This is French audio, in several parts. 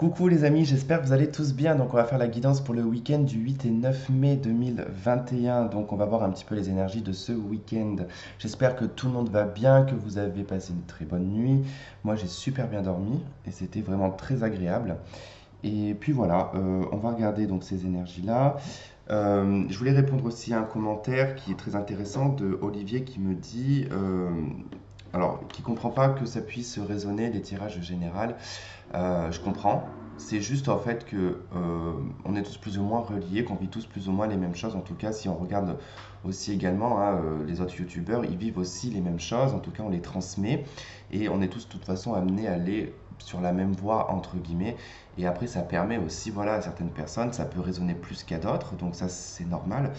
Coucou les amis, j'espère que vous allez tous bien. Donc on va faire la guidance pour le week-end du 8 et 9 mai 2021. Donc on va voir un petit peu les énergies de ce week-end. J'espère que tout le monde va bien, que vous avez passé une très bonne nuit. Moi j'ai super bien dormi et c'était vraiment très agréable. Et puis voilà, on va regarder donc ces énergies-là. Je voulais répondre aussi à un commentaire qui est très intéressant de Olivier qui me dit, alors qui comprend pas que ça puisse résonner les tirages généraux. Je comprends. C'est juste en fait que on est tous plus ou moins reliés, qu'on vit tous plus ou moins les mêmes choses. En tout cas, si on regarde aussi également hein, les autres youtubeurs, ils vivent aussi les mêmes choses. En tout cas, on les transmet et on est tous de toute façon amenés à aller sur la même voie entre guillemets. Et après, ça permet aussi, voilà, à certaines personnes, ça peut résonner plus qu'à d'autres. Donc ça, c'est normal.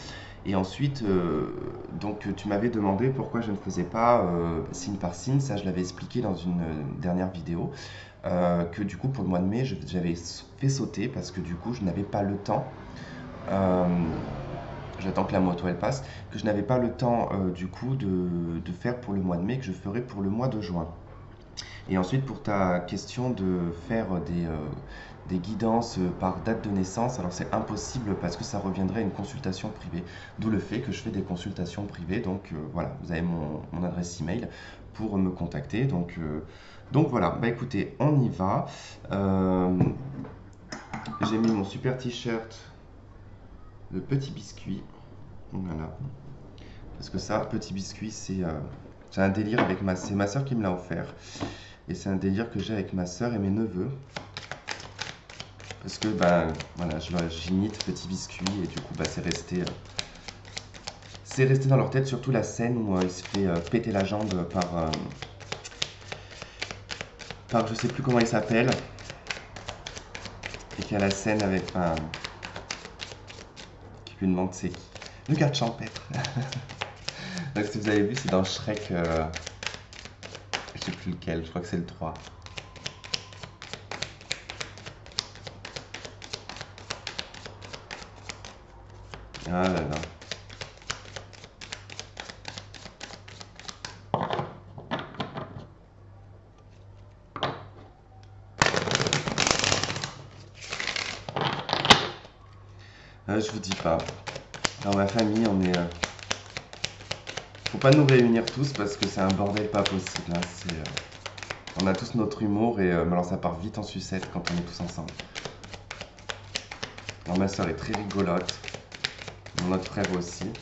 Et ensuite, donc tu m'avais demandé pourquoi je ne faisais pas signe par signe. Ça, je l'avais expliqué dans une dernière vidéo que du coup pour le mois de mai j'avais fait sauter parce que du coup je n'avais pas le temps, euh, j'attends que la moto elle passe, que je n'avais pas le temps du coup de faire pour le mois de mai, que je ferai pour le mois de juin. Et ensuite pour ta question de faire des guidances par date de naissance, alors c'est impossible parce que ça reviendrait à une consultation privée, d'où le fait que je fais des consultations privées, donc voilà, vous avez mon adresse email pour me contacter, donc voilà, bah écoutez, on y va. Euh, j'ai mis mon super t-shirt de Petit Biscuit, voilà, parce que ça, Petit Biscuit, c'est un délire avec c'est ma soeur qui me l'a offert, et c'est un délire que j'ai avec ma soeur et mes neveux. Parce que bah voilà, j'imite Petit Biscuit et du coup bah c'est resté dans leur tête, surtout la scène où il se fait péter la jambe par je sais plus comment il s'appelle et qu'il y a la scène avec qui lui demande c'est qui. Le garde champêtre. Donc si vous avez vu, c'est dans Shrek, je sais plus lequel, je crois que c'est le 3. Ah là là. Je vous dis pas. Dans ma famille, faut pas nous réunir tous parce que c'est un bordel pas possible, hein. On a tous notre humour et mais alors ça part vite en sucette quand on est tous ensemble. Alors ma soeur est très rigolote, mon autre frère aussi.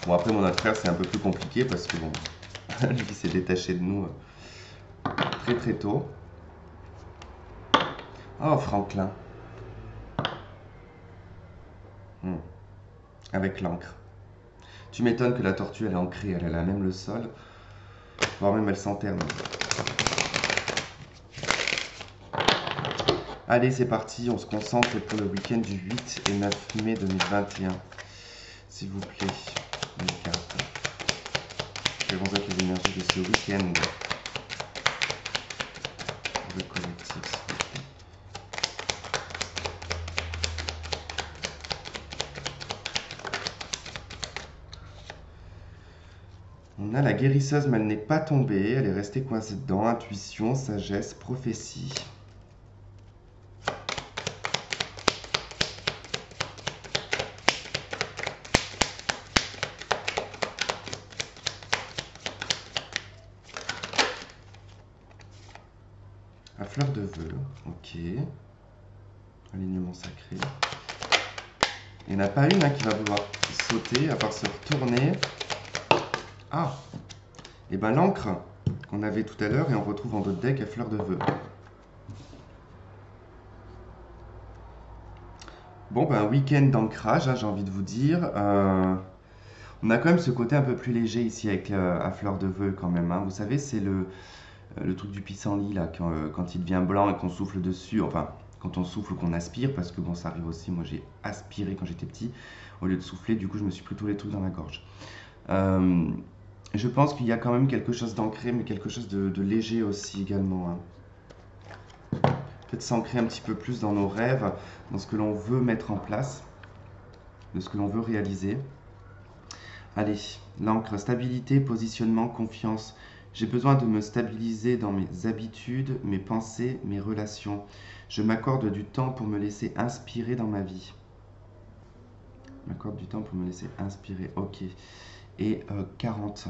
Bon après mon autre frère c'est un peu plus compliqué parce que bon, lui il s'est détaché de nous très très tôt. Oh Franklin. Hmm. Avec l'encre. Tu m'étonnes que la tortue elle est ancrée, elle a même le sol, voire même elle s'enterne. Allez c'est parti, on se concentre pour le week-end du 8 et 9 mai 2021. S'il vous plaît, les cartes. Je vais avec les énergies de ce week-end. Le collectif, s'il vous plaît. On a la guérisseuse, mais elle n'est pas tombée. Elle est restée coincée dedans. Intuition, sagesse, prophétie. À fleur de vœux. Ok. Alignement sacré. Il n'y en a pas une hein, qui va vouloir sauter, à part se retourner. Ah! Et ben l'encre qu'on avait tout à l'heure et on retrouve en d'autres decks à fleur de vœux. Bon ben week-end d'ancrage, hein, j'ai envie de vous dire. On a quand même ce côté un peu plus léger ici avec à fleur de vœux quand même, hein. Vous savez, c'est le truc du pissenlit là, quand il devient blanc et qu'on souffle dessus, enfin quand on souffle ou qu'on aspire, parce que bon ça arrive aussi, moi j'ai aspiré quand j'étais petit, au lieu de souffler, du coup je me suis plutôt les trucs dans la gorge. Euh, je pense qu'il y a quand même quelque chose d'ancré, mais quelque chose de léger aussi également, hein. Peut-être s'ancrer un petit peu plus dans nos rêves, dans ce que l'on veut mettre en place, de ce que l'on veut réaliser. Allez, l'encre, stabilité, positionnement, confiance. J'ai besoin de me stabiliser dans mes habitudes, mes pensées, mes relations. Je m'accorde du temps pour me laisser inspirer dans ma vie. Je m'accorde du temps pour me laisser inspirer, ok. Et 40.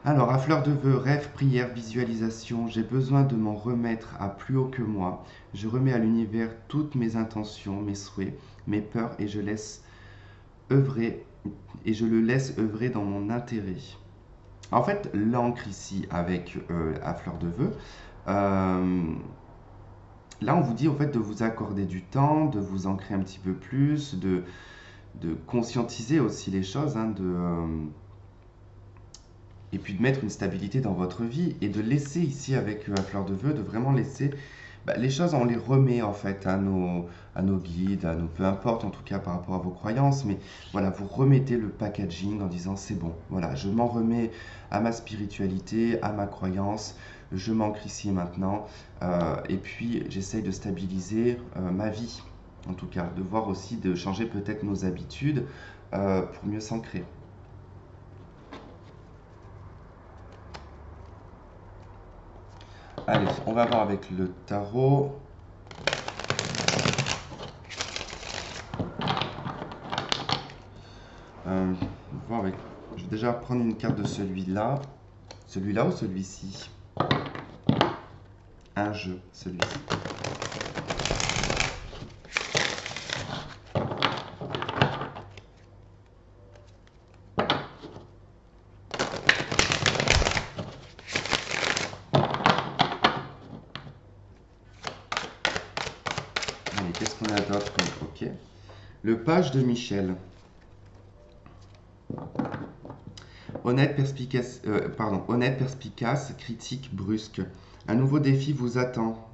Alors, à fleur de vœux, rêve, prière, visualisation, j'ai besoin de m'en remettre à plus haut que moi. Je remets à l'univers toutes mes intentions, mes souhaits, mes peurs et je laisse œuvrer et je le laisse œuvrer dans mon intérêt. En fait, l'encre ici avec à fleur de vœux, euh, là on vous dit en fait de vous accorder du temps, de vous ancrer un petit peu plus, de conscientiser aussi les choses, hein, et puis de mettre une stabilité dans votre vie et de laisser ici avec à fleur de vœux, de vraiment laisser les choses, on les remet en fait à nos guides, à nos peu importe en tout cas par rapport à vos croyances, mais voilà, vous remettez le packaging en disant c'est bon, voilà, je m'en remets à ma spiritualité, à ma croyance, je m'ancre ici et maintenant, et puis j'essaye de stabiliser ma vie, en tout cas, de voir aussi, de changer peut-être nos habitudes pour mieux s'ancrer. Allez, on va voir avec le tarot. Euh, voir avec... Je vais déjà prendre une carte de celui-là. Celui-là ou celui-ci? Un jeu, celui-ci. Allez, qu'est-ce qu'on a d'autre? Ok. Le page de Michel. Honnête, perspicace, critique, brusque. Un nouveau défi vous attend.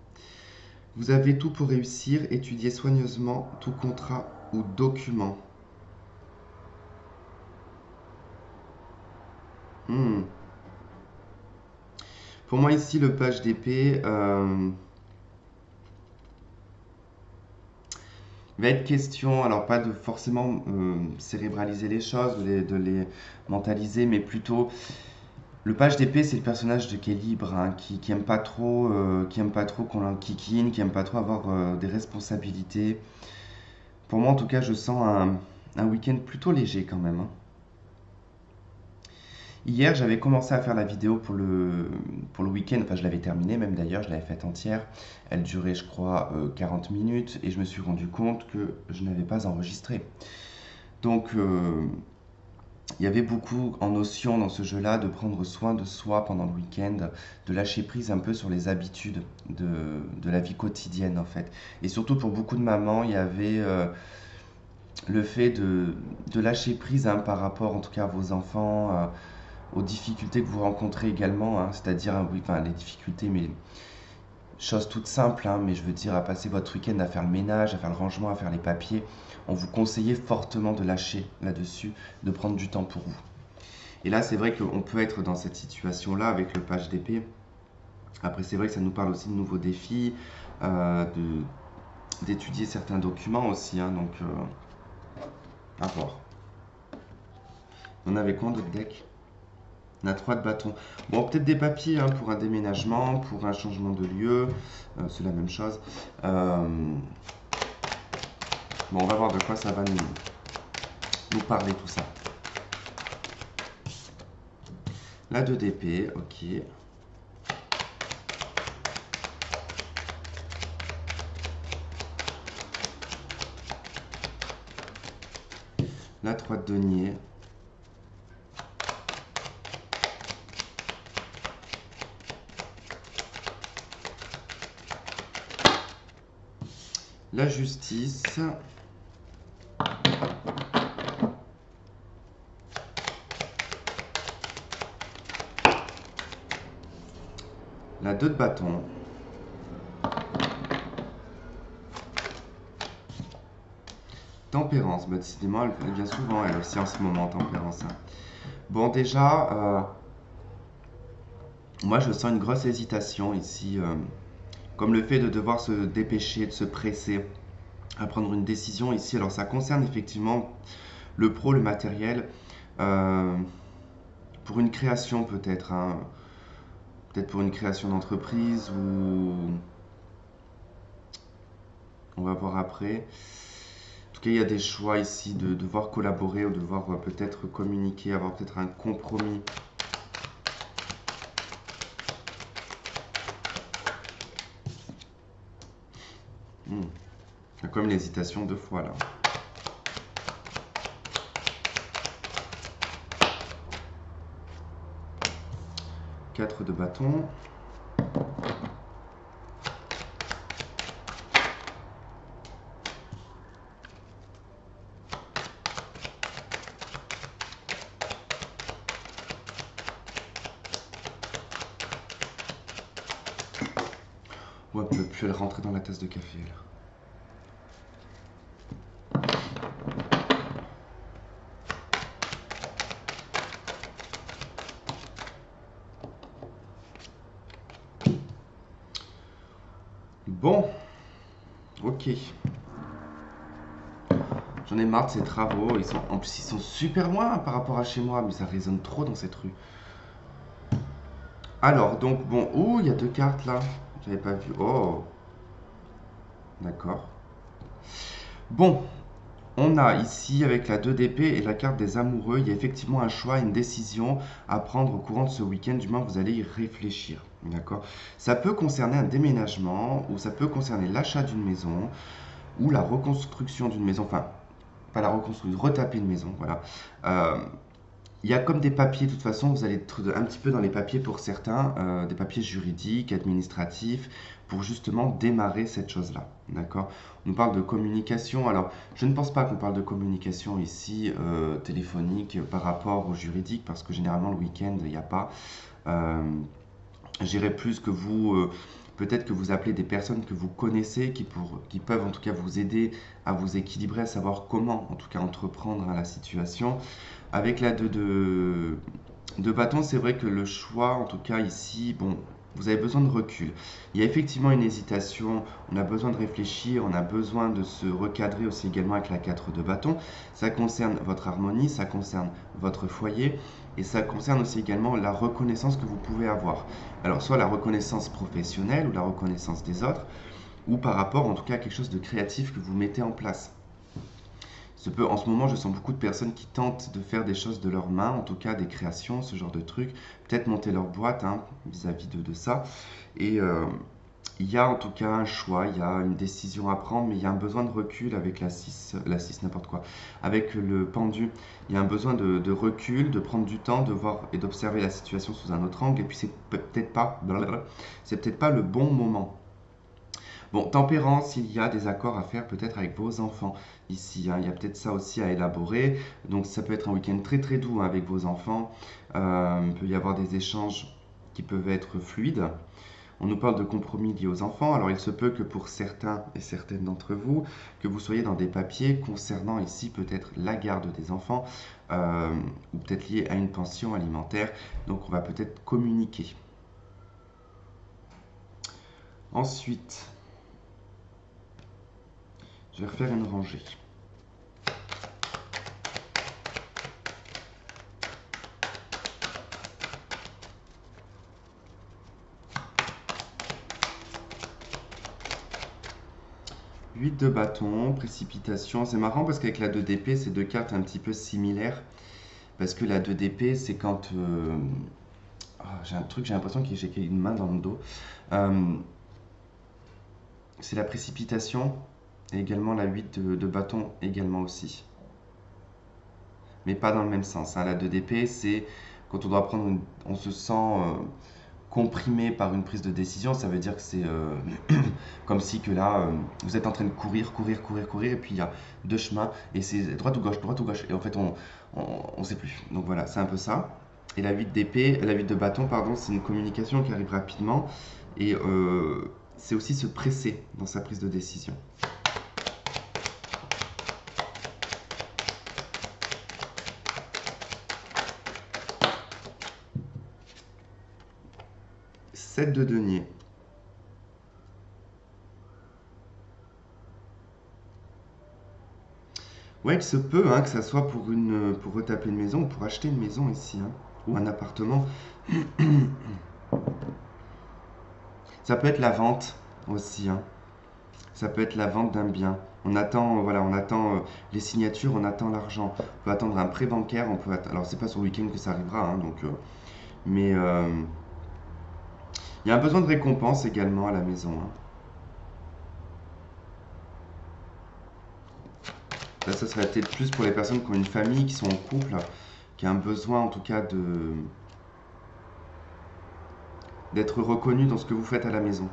Vous avez tout pour réussir. Étudiez soigneusement tout contrat ou document. Hmm. Pour moi ici, le page d'épée va être question, alors pas de forcément cérébraliser les choses, de les mentaliser, mais plutôt le page d'épée, c'est le personnage de qui est libre, hein, qui aime pas trop, qu'on l'enquiquine, qui aime pas trop avoir des responsabilités. Pour moi, en tout cas, je sens un week-end plutôt léger quand même, hein. Hier, j'avais commencé à faire la vidéo pour le week-end, enfin je l'avais terminée même d'ailleurs, je l'avais faite entière. Elle durait, je crois, 40 minutes et je me suis rendu compte que je n'avais pas enregistré. Donc, il y avait beaucoup en notion dans ce jeu-là de prendre soin de soi pendant le week-end, de lâcher prise un peu sur les habitudes de la vie quotidienne en fait. Et surtout pour beaucoup de mamans, il y avait le fait de lâcher prise, hein, par rapport en tout cas à vos enfants, aux difficultés que vous rencontrez également, hein, c'est-à-dire oui, enfin, les difficultés, mais chose toute simple, hein, mais je veux dire à passer votre week-end à faire le ménage, à faire le rangement, à faire les papiers. On vous conseillait fortement de lâcher là-dessus, de prendre du temps pour vous. Et là, c'est vrai qu'on peut être dans cette situation-là avec le page d'épée. Après, c'est vrai que ça nous parle aussi de nouveaux défis, d'étudier certains documents aussi, hein, donc à voir. On avait quoi d'autre deck? On a 3 de bâtons. Bon, peut-être des papiers, hein, pour un déménagement, pour un changement de lieu. C'est la même chose. Bon, on va voir de quoi ça va nous parler tout ça. La 2 d'épée, ok. La 3 de denier. La justice. La 2 de bâton. Tempérance, bah, décidément, elle vient souvent, elle aussi en ce moment, tempérance, hein. Bon, déjà, moi je sens une grosse hésitation ici, comme le fait de devoir se dépêcher, de se presser à prendre une décision ici. Alors ça concerne effectivement le pro, le matériel, euh, pour une création peut-être, hein. Peut-être pour une création d'entreprise ou on va voir après. En tout cas, il y a des choix ici de devoir collaborer ou de devoir peut-être communiquer, avoir peut-être un compromis. Hmm. Il y a comme l'hésitation deux fois là. 4 de bâton. Ouais, elle peut plus rentrer dans la tasse de café là. Bon, ok. J'en ai marre de ces travaux. En plus, ils sont super loin par rapport à chez moi, mais ça résonne trop dans cette rue. Alors, donc, bon. Oh, il y a deux cartes là. J'avais pas vu. Oh, d'accord. Bon, on a ici, avec la 2 d'épée et la carte des amoureux, il y a effectivement un choix, une décision à prendre au courant de ce week-end. Du moins, vous allez y réfléchir. D'accord? Ça peut concerner un déménagement, ou ça peut concerner l'achat d'une maison, ou la reconstruction d'une maison. Enfin, pas la reconstruire, retaper une maison, voilà. Euh, Il y a comme des papiers, de toute façon, vous allez être un petit peu dans les papiers pour certains, des papiers juridiques, administratifs, pour justement démarrer cette chose-là. D'accord? On nous parle de communication. Alors, je ne pense pas qu'on parle de communication ici, téléphonique, par rapport au juridique, parce que généralement, le week-end, il n'y a pas. Euh, J'irais plus que vous, peut-être que vous appelez des personnes que vous connaissez, qui peuvent en tout cas vous aider à vous équilibrer, à savoir comment, en tout cas, entreprendre, hein, la situation. Avec la 2 de bâton, c'est vrai que le choix, en tout cas ici, bon, vous avez besoin de recul. Il y a effectivement une hésitation, on a besoin de réfléchir, on a besoin de se recadrer aussi également avec la 4 de bâton. Ça concerne votre harmonie, ça concerne votre foyer et ça concerne aussi également la reconnaissance que vous pouvez avoir. Alors, soit la reconnaissance professionnelle ou la reconnaissance des autres, ou par rapport en tout cas à quelque chose de créatif que vous mettez en place. En ce moment, je sens beaucoup de personnes qui tentent de faire des choses de leurs mains, en tout cas des créations, ce genre de trucs, peut-être monter leur boîte, hein, vis-à-vis de ça. Et il y a en tout cas un choix, il y a une décision à prendre, mais il y a un besoin de recul avec la 6 n'importe quoi. Avec le pendu, il y a un besoin de recul, de prendre du temps, de voir et d'observer la situation sous un autre angle, et puis c'est peut-être pas le bon moment. Bon, tempérance, il y a des accords à faire peut-être avec vos enfants ici, hein. Il y a peut-être ça aussi à élaborer. Donc ça peut être un week-end très très doux, hein, avec vos enfants. Il peut y avoir des échanges qui peuvent être fluides. On nous parle de compromis liés aux enfants. Alors il se peut que pour certains et certaines d'entre vous, que vous soyez dans des papiers concernant ici peut-être la garde des enfants, euh, ou peut-être lié à une pension alimentaire. Donc on va peut-être communiquer. Ensuite, je vais refaire une rangée. 8 de bâton, précipitation. C'est marrant parce qu'avec la 2 d'épée, c'est deux cartes un petit peu similaires. Parce que la 2 d'épée, c'est quand... j'ai un truc, j'ai l'impression que j'ai une main dans le dos. Euh, c'est la précipitation et également la 8 de bâton également aussi. Mais pas dans le même sens, hein. La 2 d'épée, c'est quand on doit prendre on se sent comprimé par une prise de décision. Ça veut dire que c'est comme si que là, vous êtes en train de courir, courir, courir, courir, et puis il y a deux chemins, et c'est droite ou gauche, droite ou gauche. Et en fait, on sait plus. Donc voilà, c'est un peu ça. Et la 8 d'épée, la 8 de bâton, pardon, c'est une communication qui arrive rapidement. Et c'est aussi se presser dans sa prise de décision. 7 de denier. Ouais, il se peut hein, que ça soit pour retaper une maison ou pour acheter une maison ici, hein, ou un appartement. Ça peut être la vente aussi, hein. Ça peut être la vente d'un bien. On attend, voilà, on attend les signatures, on attend l'argent. On peut attendre un prêt bancaire, alors c'est pas sur le week-end que ça arrivera, hein, mais il y a un besoin de récompense également à la maison, hein. Là, ça serait peut-être plus pour les personnes qui ont une famille, qui sont en couple, qui a un besoin en tout cas d'être reconnu dans ce que vous faites à la maison.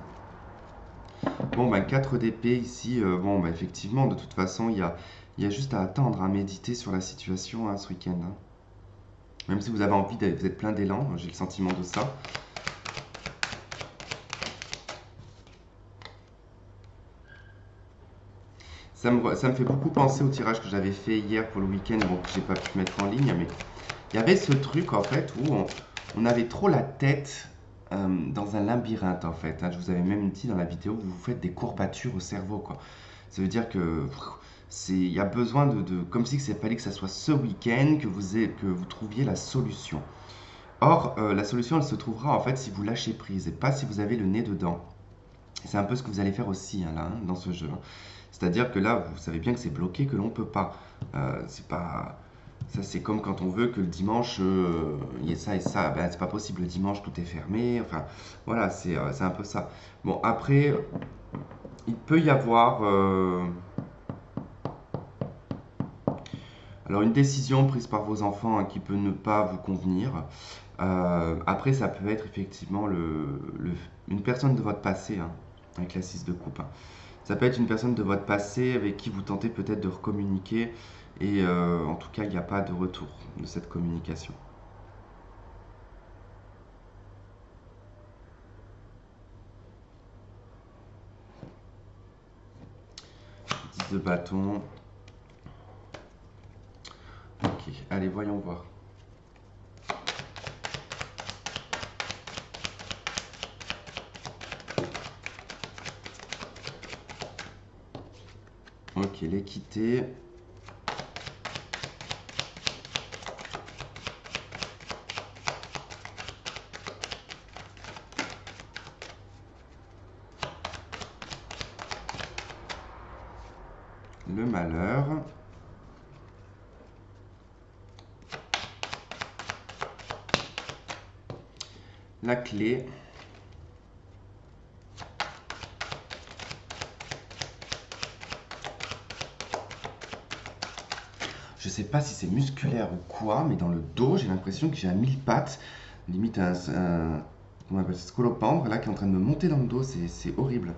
Bon, ben 4 d'épée ici, bon, ben effectivement, de toute façon, il y a juste à attendre, à méditer sur la situation hein, ce week-end, hein. Même si vous avez envie, vous êtes plein d'élan, j'ai le sentiment de ça. Ça me fait beaucoup penser au tirage que j'avais fait hier pour le week-end, bon, que j'ai pas pu mettre en ligne, mais il y avait ce truc en fait où on avait trop la tête dans un labyrinthe en fait, hein. Je vous avais même dit dans la vidéo, vous vous faites des courbatures au cerveau quoi. Ça veut dire que il y a besoin comme si il fallait que ça soit ce week-end que vous trouviez la solution. Or, la solution elle se trouvera en fait si vous lâchez prise et pas si vous avez le nez dedans. C'est un peu ce que vous allez faire aussi hein, là, hein, dans ce jeu, hein. C'est-à-dire que là, vous savez bien que c'est bloqué, que l'on peut pas. C'est pas. Ça, c'est comme quand on veut que le dimanche, il y ait ça et ça. Ben, c'est pas possible. Le dimanche, tout est fermé. Enfin, voilà, c'est un peu ça. Bon, après, il peut y avoir. Alors, une décision prise par vos enfants hein, qui peut ne pas vous convenir. Après, ça peut être effectivement une personne de votre passé, hein, avec la 6 de coupe, hein. Ça peut être une personne de votre passé avec qui vous tentez peut-être de recommuniquer et en tout cas, il n'y a pas de retour de cette communication. 10 de bâton. Ok, allez, voyons voir. Ok, l'équité. Le malheur. La clé. Je sais pas si c'est musculaire ou quoi, mais dans le dos, j'ai l'impression que j'ai un mille pattes, limite comment on appelle ça, scolopendre, là, qui est en train de me monter dans le dos, c'est horrible.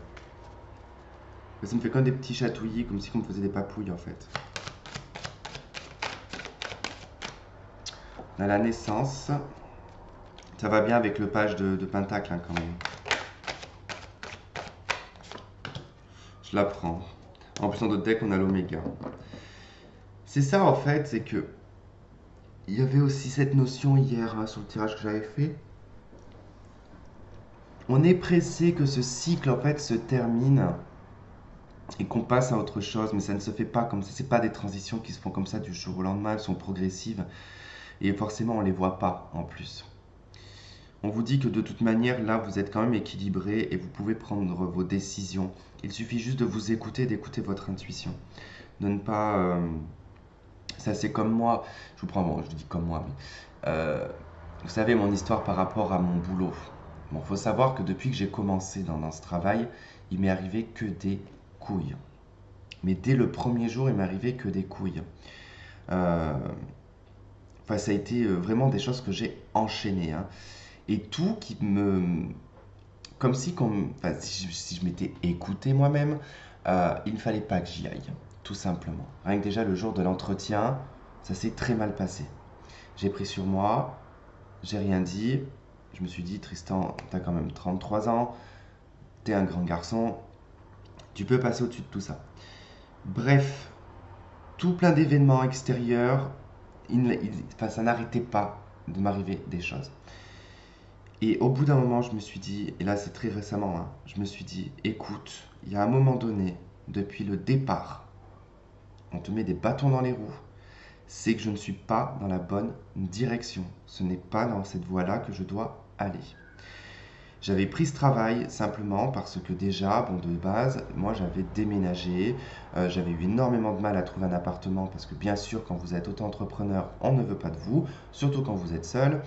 Ça me fait comme des petits chatouillis, comme si on me faisait des papouilles en fait. On a la naissance. Ça va bien avec le page de Pentacle hein, quand même. Je la prends. En plus, dans d'autres decks, on a l'Oméga. C'est ça en fait, c'est que il y avait aussi cette notion hier hein, sur le tirage que j'avais fait. On est pressé que ce cycle en fait se termine et qu'on passe à autre chose, mais ça ne se fait pas comme ça. C'est pas des transitions qui se font comme ça du jour au lendemain, elles sont progressives et forcément on les voit pas en plus. On vous dit que de toute manière, là, vous êtes quand même équilibré et vous pouvez prendre vos décisions. Il suffit juste de vous écouter, d'écouter votre intuition. De ne pas... ça, c'est comme moi. Je vous prends... Bon, je dis comme moi, mais... vous savez, mon histoire par rapport à mon boulot. Bon, il faut savoir que depuis que j'ai commencé dans ce travail, il m'est arrivé que des couilles. Mais dès le premier jour, il m'est arrivé que des couilles. Euh, Enfin, ça a été vraiment des choses que j'ai enchaînées, hein. Et tout qui me... Comme si, enfin, si je m'étais écouté moi-même, il ne fallait pas que j'y aille, tout simplement. Rien que déjà le jour de l'entretien, ça s'est très mal passé. J'ai pris sur moi, j'ai rien dit. Je me suis dit, Tristan, t'as quand même 33 ans, t'es un grand garçon, tu peux passer au-dessus de tout ça. Bref, tout plein d'événements extérieurs, enfin, ça n'arrêtait pas de m'arriver des choses. Et au bout d'un moment, je me suis dit, et là c'est très récemment, hein, je me suis dit, écoute, il y a un moment donné, depuis le départ, on te met des bâtons dans les roues, c'est que je ne suis pas dans la bonne direction. Ce n'est pas dans cette voie-là que je dois aller. J'avais pris ce travail simplement parce que déjà, bon, de base, moi j'avais déménagé, j'avais eu énormément de mal à trouver un appartement parce que bien sûr, quand vous êtes auto-entrepreneur, on ne veut pas de vous, surtout quand vous êtes seul.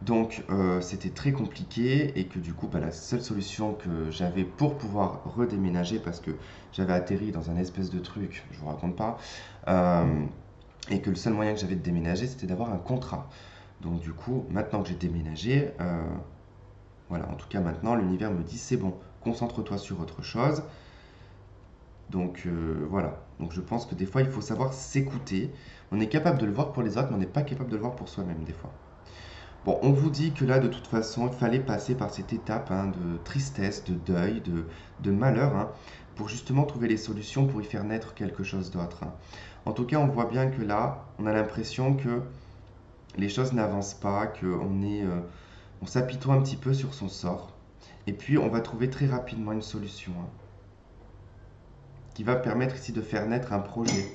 Donc c'était très compliqué et que du coup, bah, la seule solution que j'avais pour pouvoir redéménager, parce que j'avais atterri dans un espèce de truc, je vous raconte pas, euh, et que le seul moyen que j'avais de déménager, c'était d'avoir un contrat. Donc du coup, maintenant que j'ai déménagé, voilà, en tout cas maintenant, l'univers me dit c'est bon, concentre-toi sur autre chose. Donc voilà, donc je pense que des fois, il faut savoir s'écouter. On est capable de le voir pour les autres, mais on n'est pas capable de le voir pour soi-même des fois. Bon, on vous dit que là, de toute façon, il fallait passer par cette étape hein, de tristesse, de deuil, de malheur, hein, pour justement trouver les solutions pour y faire naître quelque chose d'autre, hein. En tout cas, on voit bien que là, on a l'impression que les choses n'avancent pas, on s'apitoie un petit peu sur son sort. Et puis, on va trouver très rapidement une solution hein, qui va permettre ici de faire naître un projet.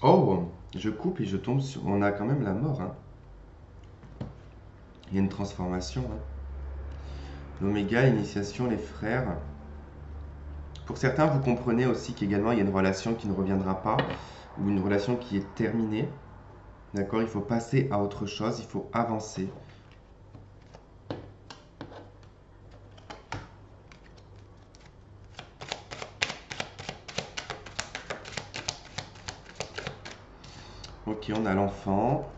Oh, je coupe et je tombe sur... On a quand même la mort, hein. Il y a une transformation, hein. L'oméga, l'initiation, les frères. Pour certains, vous comprenez aussi qu'également, il y a une relation qui ne reviendra pas, ou une relation qui est terminée. D'accord? Il faut passer à autre chose, il faut avancer. Ok, on a l'enfant.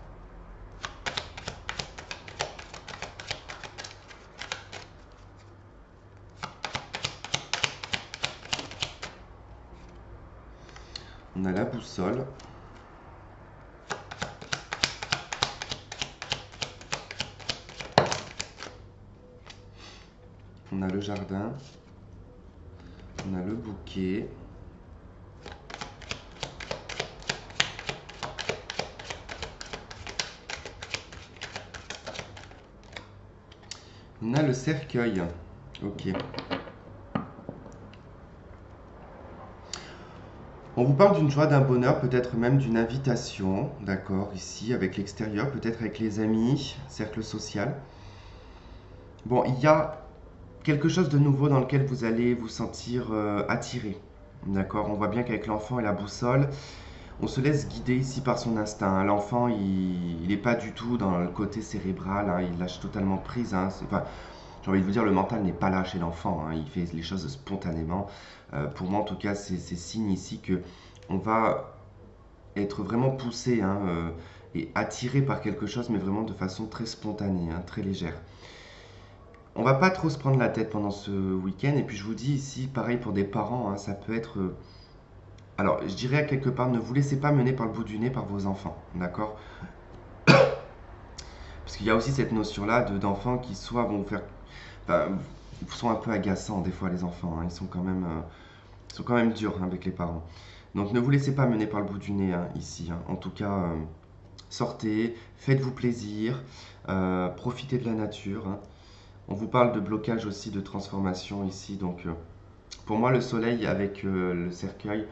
On a la boussole. On a le jardin. On a le bouquet. On a le cercueil. Ok. On vous parle d'une joie, d'un bonheur, peut-être même d'une invitation, d'accord, ici, avec l'extérieur, peut-être avec les amis, cercle social. Bon, il y a quelque chose de nouveau dans lequel vous allez vous sentir attiré, d'accord. On voit bien qu'avec l'enfant et la boussole, on se laisse guider ici par son instinct, hein. L'enfant, il n'est pas du tout dans le côté cérébral, hein, il lâche totalement prise, hein. Enfin, j'ai envie de vous dire, le mental n'est pas là chez l'enfant, hein, il fait les choses spontanément. Pour moi, en tout cas, c'est signe ici que on va être vraiment poussé hein, et attiré par quelque chose, mais vraiment de façon très spontanée, hein, très légère. On va pas trop se prendre la tête pendant ce week-end, et puis je vous dis ici, pareil pour des parents, hein, ça peut être... alors, je dirais à quelque part, ne vous laissez pas mener par le bout du nez par vos enfants, d'accord? Parce qu'il y a aussi cette notion-là d'enfants qui soit vont vous faire... enfin, sont un peu agaçants des fois les enfants, hein, ils sont quand même durs hein, avec les parents. Donc ne vous laissez pas mener par le bout du nez hein, ici, hein. En tout cas, sortez, faites-vous plaisir, profitez de la nature, hein. On vous parle de blocage aussi, de transformation ici. Donc pour moi, le soleil avec le cercueil,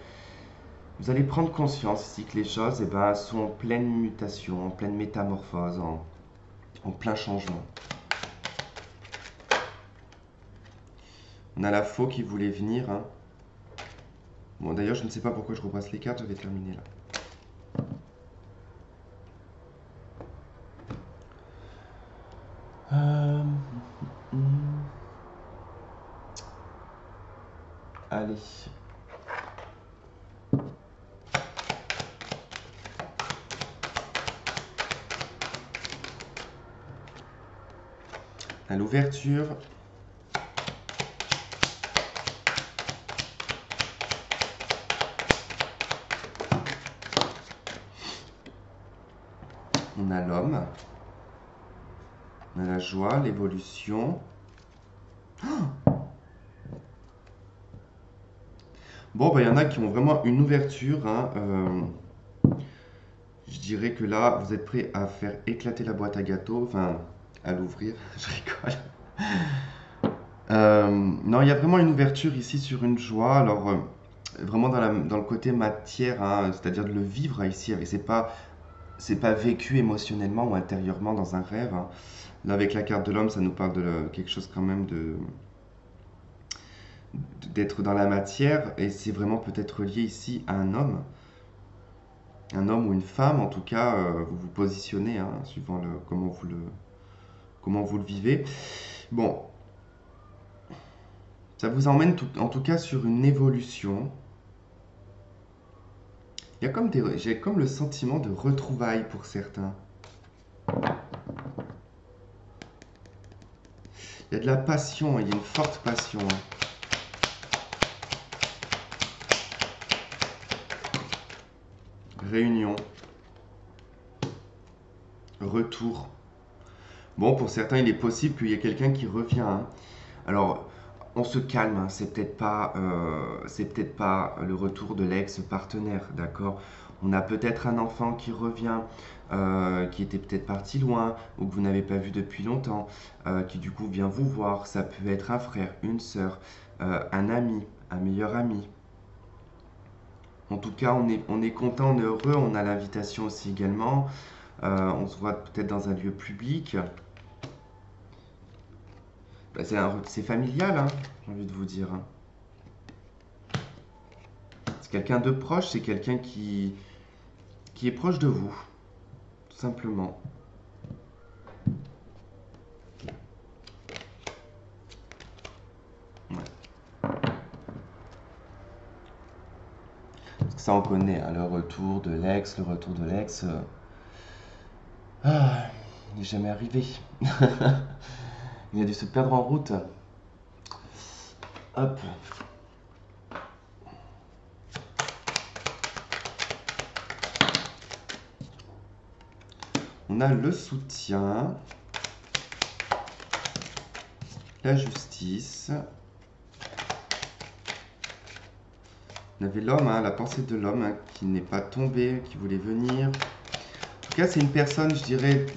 vous allez prendre conscience ici que les choses eh ben, sont en pleine mutation, en pleine métamorphose, en plein changement. On a la faux qui voulait venir, hein. Bon, d'ailleurs, je ne sais pas pourquoi je repasse les cartes, j'avais terminé là. Euh, Allez. À l'ouverture. On a l'homme. On a la joie, l'évolution. Bon, bah, il y en a qui ont vraiment une ouverture, hein. Je dirais que là, vous êtes prêts à faire éclater la boîte à gâteaux. Enfin, à l'ouvrir. Je rigole. Non, il y a vraiment une ouverture ici sur une joie. Alors, vraiment dans le côté matière, hein, c'est-à-dire de le vivre ici. C'est pas vécu émotionnellement ou intérieurement dans un rêve, hein. Là, avec la carte de l'homme, ça nous parle de quelque chose quand même d'être dans la matière. Et c'est vraiment peut-être lié ici à un homme. Un homme ou une femme, en tout cas, vous vous positionnez, hein, suivant comment vous le vivez. Bon, ça vous emmène en tout cas sur une évolution. J'ai comme le sentiment de retrouvailles pour certains. Il y a de la passion, il y a une forte passion, hein. Réunion, retour. Bon, pour certains, il est possible qu'il y ait quelqu'un qui revient, hein. Alors, on se calme, hein. C'est peut-être pas le retour de l'ex-partenaire, d'accord? On a peut-être un enfant qui revient, qui était peut-être parti loin, ou que vous n'avez pas vu depuis longtemps, qui du coup vient vous voir. Ça peut être un frère, une sœur, un ami, un meilleur ami. En tout cas, on est content, on est heureux, on a l'invitation aussi également. On se voit peut-être dans un lieu public. Bah, c'est familial, hein, j'ai envie de vous dire, hein. C'est quelqu'un de proche, c'est quelqu'un qui est proche de vous, tout simplement. Ouais. Parce que ça, on connaît, hein, le retour de l'ex, le retour de l'ex. Il n'est jamais arrivé. Il a dû se perdre en route. Hop. On a le soutien, la justice. On avait l'homme, hein, la pensée de l'homme, hein, qui n'est pas tombé, qui voulait venir. En tout cas, c'est une personne, je dirais,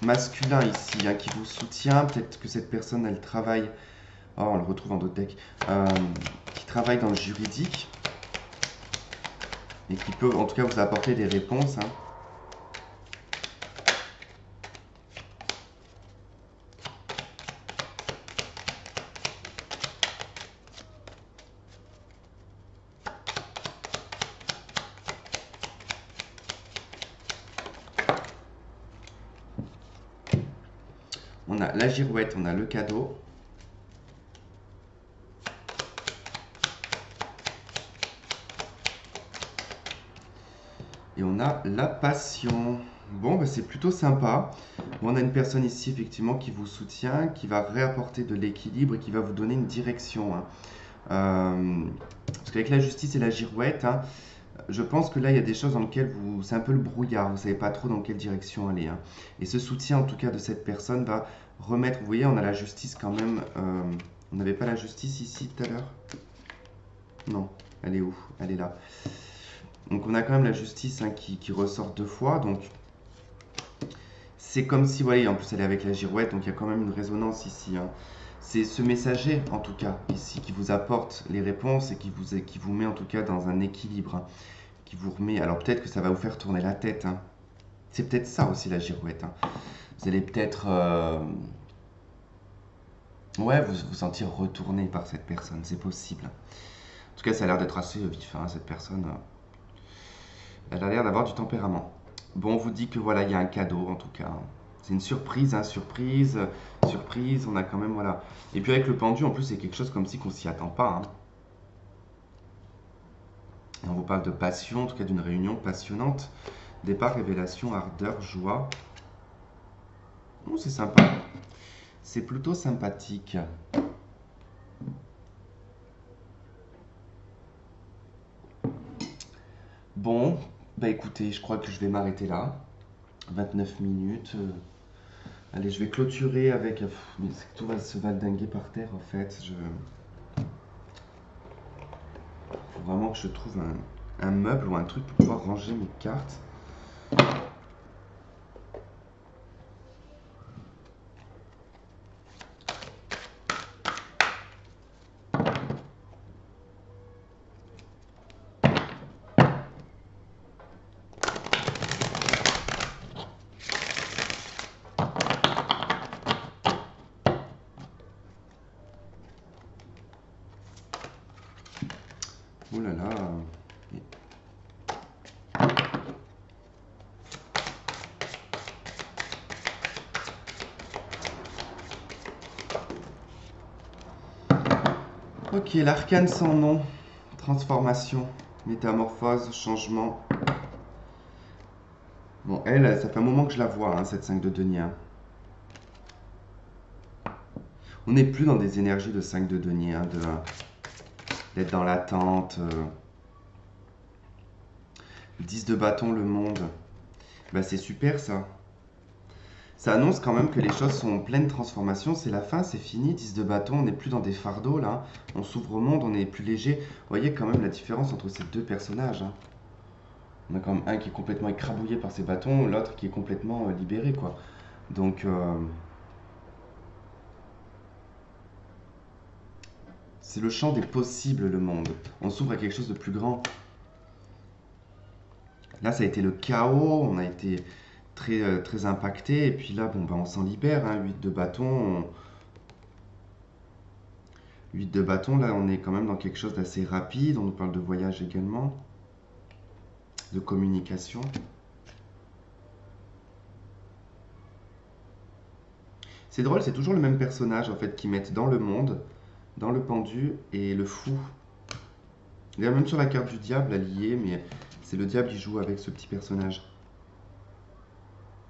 masculin ici, hein, qui vous soutient. Peut-être que cette personne, elle travaille. Oh, on le retrouve en d'autres decks. Qui travaille dans le juridique. Et qui peut, en tout cas, vous apporter des réponses, hein. On a la girouette, on a le cadeau. Et on a la passion. Bon, bah, c'est plutôt sympa. Bon, on a une personne ici, effectivement, qui vous soutient, qui va réapporter de l'équilibre et qui va vous donner une direction, hein. Parce qu'avec la justice et la girouette, hein, je pense que là, il y a des choses dans lesquelles c'est un peu le brouillard. Vous ne savez pas trop dans quelle direction aller, hein. Et ce soutien, en tout cas, de cette personne va remettre. Vous voyez, on a la justice quand même. On n'avait pas la justice ici tout à l'heure? Non. Elle est où? Elle est là. Donc on a quand même la justice, hein, qui ressort deux fois. Donc c'est comme si, vous voyez, en plus elle est avec la girouette, donc il y a quand même une résonance ici, hein. C'est ce messager, en tout cas, ici, qui vous apporte les réponses et qui vous met, en tout cas, dans un équilibre, hein, qui vous remet. Alors peut-être que ça va vous faire tourner la tête, hein. C'est peut-être ça aussi la girouette, hein. Vous allez peut-être, ouais, vous sentir retourné par cette personne, c'est possible. En tout cas, ça a l'air d'être assez vif, hein, cette personne. Elle a l'air d'avoir du tempérament. Bon, on vous dit que voilà, il y a un cadeau en tout cas. C'est une surprise, hein, surprise, surprise. On a quand même, voilà. Et puis avec le pendu, en plus, c'est quelque chose comme si qu'on s'y attend pas, hein. Et on vous parle de passion, en tout cas d'une réunion passionnante. Départ, révélation, ardeur, joie. Oh, c'est sympa. C'est plutôt sympathique. Bon, bah écoutez, je crois que je vais m'arrêter là. 29 minutes. Allez, je vais clôturer avec. Mais c'est que tout va se valdinguer par terre en fait. Faut vraiment que je trouve un meuble ou un truc pour pouvoir ranger mes cartes. là là. Ok, l'arcane sans nom. Transformation, métamorphose, changement. Bon, elle, ça fait un moment que je la vois, hein, cette 5 de denier. Hein. On n'est plus dans des énergies de 5 de denier, hein, d'être dans l'attente. 10 de bâton, le monde. Bah, c'est super ça. Ça annonce quand même que les choses sont en pleine transformation. C'est la fin, c'est fini. 10 de bâton, on n'est plus dans des fardeaux là. On s'ouvre au monde, on est plus léger. Vous voyez quand même la différence entre ces deux personnages. Hein. On a quand même un qui est complètement écrabouillé par ses bâtons, l'autre qui est complètement libéré quoi. Donc c'est le champ des possibles le monde. On s'ouvre à quelque chose de plus grand. Là ça a été le chaos, on a été très impacté et puis là bon, ben, on s'en libère. Hein, 8 de bâton. 8 de bâton, là on est quand même dans quelque chose d'assez rapide. On nous parle de voyage également, de communication. C'est drôle, c'est toujours le même personnage en fait qui mettent dans le monde, dans le pendu et le fou. Il y a même sur la carte du diable allié, mais c'est le diable qui joue avec ce petit personnage.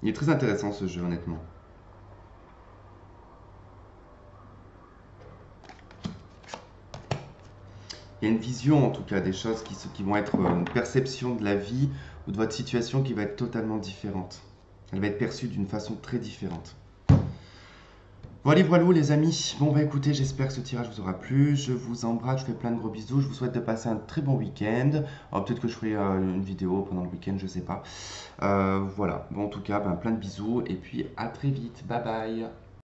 Il est très intéressant ce jeu honnêtement. Il y a une vision en tout cas des choses qui vont être une perception de la vie ou de votre situation qui va être totalement différente. Elle va être perçue d'une façon très différente. Voilà, voilà les amis. Bon bah écoutez, j'espère que ce tirage vous aura plu. Je vous embrasse, je fais plein de gros bisous. Je vous souhaite de passer un très bon week-end. Alors peut-être que je ferai une vidéo pendant le week-end, je sais pas. Voilà. Bon en tout cas, ben, plein de bisous et puis à très vite. Bye bye.